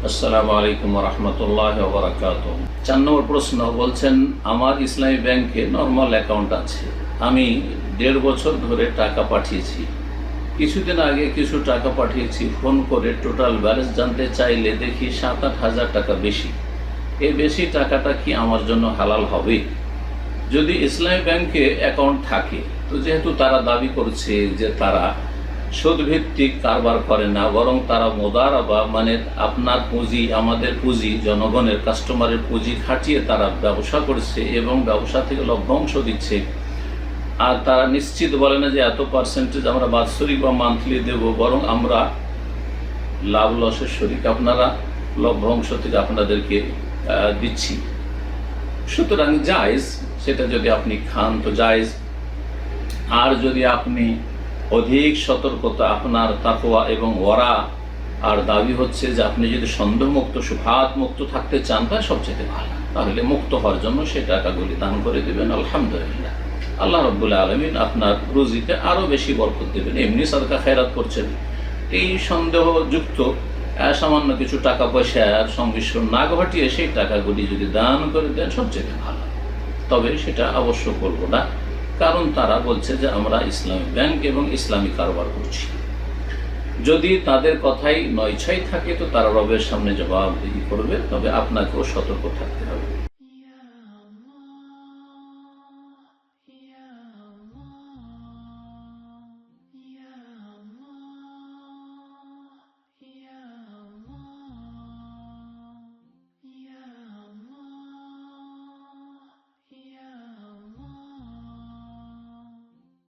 আসসালামু আলাইকুম রহমতুল্লাহ ওবরাকাত। 4 নম্বর প্রশ্ন বলছেন, আমার ইসলামী ব্যাংকে নর্মাল অ্যাকাউন্ট আছে, আমি 1.5 বছর ধরে টাকা পাঠিয়েছি। কিছুদিন আগে কিছু টাকা পাঠিয়েছি, ফোন করে টোটাল ব্যালেন্স জানতে চাইলে দেখি 7-8 হাজার টাকা বেশি। এই বেশি টাকাটা কি আমার জন্য হালাল হবে? যদি ইসলামী ব্যাংকে অ্যাকাউন্ট থাকে, তো যেহেতু তারা দাবি করছে যে তারা সুদভিত্তিক কারবার করে না, বরং তারা মোদারাবা মানে আপনার পুঁজি, আমাদের পুঁজি, জনগণের কাস্টমারের পুঁজি খাটিয়ে তারা ব্যবসা করছে এবং ব্যবসা থেকে লভ্যাংশ দিচ্ছে। আর তারা নিশ্চিত বলে না যে এত পার্সেন্টেজ আমরা বাৎসরিক বা মান্থলি দেব, বরং আমরা লাভ লসের শরিক, আপনারা লভ্যাংশ থেকে আপনাদেরকে দিচ্ছি। সুতরাং জায়েজ, সেটা যদি আপনি খান তো জায়েজ। আর যদি আপনি অধিক সতর্কতা, আপনার তাকওয়া এবং ওয়ারা, আর দাবি হচ্ছে যে আপনি যদি সন্দেহমুক্ত, শুবহাত মুক্ত থাকতে চান, তা সবচেয়ে ভালো। তাহলে মুক্ত হওয়ার জন্য সে টাকাগুলি দান করে দেবেন। আলহামদুলিল্লাহ, আল্লাহ রাব্বুল আলামিন আপনার রুজিতে আরও বেশি বরকত দেবেন। এমনি সাদকা খেরাত করছেন, এই সন্দেহযুক্ত সামান্য কিছু টাকা পয়সার সংমিশ্রণ না ঘটিয়ে সেই টাকাগুলি যদি দান করে দেন সবচেয়ে ভালো। তবে সেটা অবশ্য করব না, কারণ তারা বলছে যে আমরা ইসলামী ব্যাংক এবং ইসলামী কারবার করছি। যদি তাদের কথাই নয় ছয় থাকে তো তারা রবের সামনে জবাবদিহি করবে, তবে আপনাকেও সতর্ক থাকতে হবে।